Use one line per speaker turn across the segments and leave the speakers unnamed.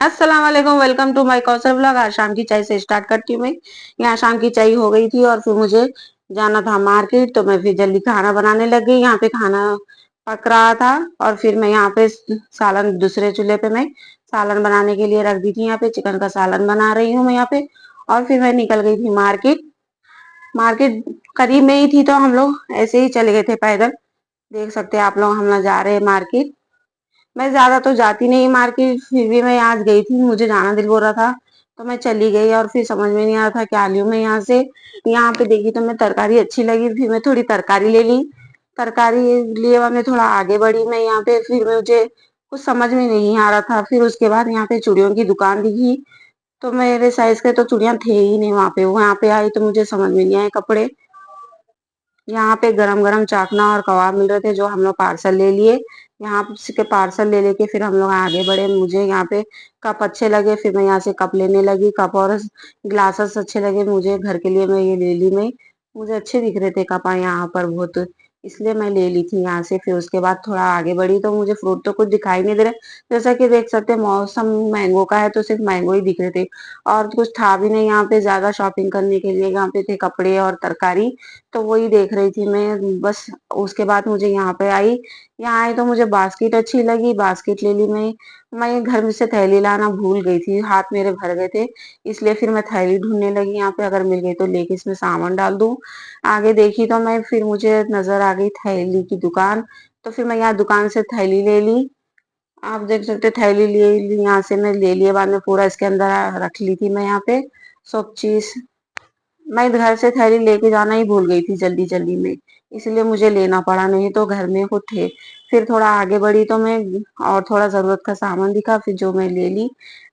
अस्सलाम वालेकुम, welcome to my Kausar vlog. आज शाम की चाय से स्टार्ट करती हूँ मैं। यहाँ शाम की चाय हो गई थी और फिर मुझे जाना था मार्केट, तो मैं फिर जल्दी खाना बनाने लग गई। यहाँ पे खाना पक रहा था और फिर मैं यहाँ पे सालन दूसरे चूल्हे पे मैं सालन बनाने के लिए रख दी थी। यहाँ पे चिकन का सालन बना रही हूँ मैं यहाँ पे। और फिर मैं निकल गई थी मार्केट। मार्केट करीब में ही थी तो हम लोग ऐसे ही चले गए थे पैदल। देख सकते हैं आप लोग, हम लोग जा रहे हैं मार्केट। मैं ज्यादा तो जाती नहीं मार्केट, फिर भी मैं आज गई थी, मुझे जाना दिल बोल रहा था तो मैं चली गई। और फिर समझ में नहीं आ रहा था क्या लूं मैं यहाँ से। यहाँ पे देखी तो मैं तरकारी अच्छी लगी, फिर मैं थोड़ी तरकारी ले ली। तरकारी लिए बाद मैं थोड़ा आगे बढ़ी मैं यहाँ पे, फिर मुझे कुछ समझ में नहीं आ रहा था। फिर उसके बाद यहाँ पे चूड़ियों की दुकान दिखी, तो मेरे साइज के तो चूड़ियां थे ही नहीं वहां पे। वहां पे आई तो मुझे समझ में नहीं आए कपड़े। यहाँ पे गरम गरम चाकना और कबाब मिल रहे थे, जो हम लोग पार्सल ले लिए। यहाँ के पार्सल ले लेके फिर हम लोग आगे बढ़े। मुझे यहाँ पे कप अच्छे लगे, फिर मैं यहाँ से कप लेने लगी। कप और ग्लासेस अच्छे लगे मुझे घर के लिए, मैं ये ले ली मैं। मुझे अच्छे दिख रहे थे कप यहाँ पर बहुत, इसलिए मैं ले ली थी यहाँ से। फिर उसके बाद थोड़ा आगे बढ़ी तो मुझे फ्रूट तो कुछ दिखाई नहीं दे रहे। जैसा कि देख सकते हैं मौसम मैंगो का है, तो सिर्फ मैंगो ही दिख रहे थे और कुछ था भी नहीं यहाँ पे ज्यादा शॉपिंग करने के लिए। यहाँ पे थे कपड़े और तरकारी, तो वही देख रही थी मैं बस। उसके बाद मुझे यहाँ पे आई, यहाँ आई तो मुझे बास्केट अच्छी लगी, बास्केट ले ली मैं घर में से थैली लाना भूल गई थी, हाथ मेरे भर गए थे, इसलिए फिर मैं थैली ढूंढने लगी यहाँ पे। अगर मिल गई तो लेके इसमें सामान डाल दूं। आगे देखी तो मैं, फिर मुझे नजर आ गई थैली की दुकान, तो फिर मैं यहाँ दुकान से थैली ले ली। आप देख सकते थैली ले ली यहाँ से मैं, ले लिए बाद में पूरा इसके अंदर रख ली थी मैं यहाँ पे सब चीज। मैं घर से थैली लेके जाना ही भूल गई थी जल्दी जल्दी में, इसलिए मुझे लेना पड़ा, नहीं तो घर में खुद थे। फिर थोड़ा आगे बढ़ी तो मैं, और थोड़ा जरूरत का सामान दिखा, फिर जो मैं ले ली।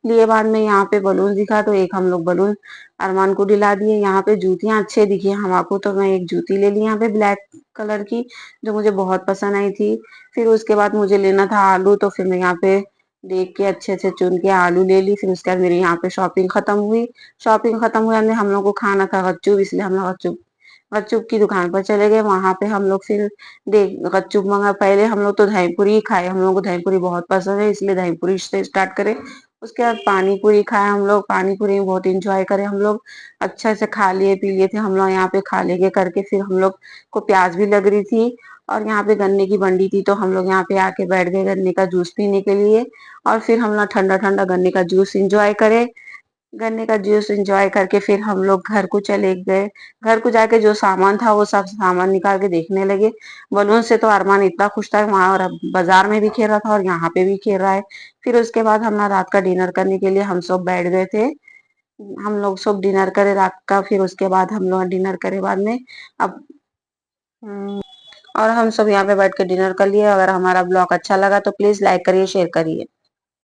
लिए बाद में यहाँ पे बलून दिखा, तो एक हम लोग बलून अरमान को दिला दिए। यहाँ पे जूतियां अच्छे दिखी हमको, तो मैं एक जूती ले ली यहाँ पे ब्लैक कलर की, जो मुझे बहुत पसंद आई थी। फिर उसके बाद मुझे लेना था आलू, तो फिर मैं यहाँ पे देख के अच्छे अच्छे चुन के आलू ले ली। फिर उसके बाद मेरी यहाँ पे शॉपिंग खत्म हुई। शॉपिंग खत्म हुई, हमने हम लोग को खाना था गच्चूप, इसलिए हम लोग गच्चूप गच्चूप की दुकान पर चले गए। वहां पे हम लोग फिर देख गच्चूप मंगा। पहले हम लोग तो दही पूरी ही खाए, हम लोग को दही पूरी बहुत पसंद है, इसलिए दही पूरी से स्टार्ट करें। उसके बाद पानी पूरी खाए हम लोग, पानी पूरी में बहुत इंजॉय करे हम लोग, अच्छे से खा लिए पी लिए थे हम लोग यहाँ पे। खा लेके करके फिर हम लोग को प्यास भी लग रही थी, और यहाँ पे गन्ने की बंडी थी, तो हम लोग यहाँ पे आके बैठ गए गन्ने का जूस पीने के लिए। और फिर हम लोग ठंडा ठंडा गन्ने का जूस इंजॉय करे। गन्ने का जूस एंजॉय करके फिर हम लोग घर को चले गए। घर को जाके जो सामान था वो सब सामान निकाल के देखने लगे। बलून से तो अरमान इतना खुश था, वहां और बाजार में भी खेल रहा था और यहाँ पे भी खेल रहा है। फिर उसके बाद हम ना रात का डिनर करने के लिए हम सब बैठ गए थे। हम लोग सब डिनर करे रात का, फिर उसके बाद हम लोग डिनर करे बाद में अब और हम सब यहाँ पे बैठ के डिनर कर लिए। अगर हमारा ब्लॉग अच्छा लगा तो प्लीज लाइक करिए, शेयर करिए।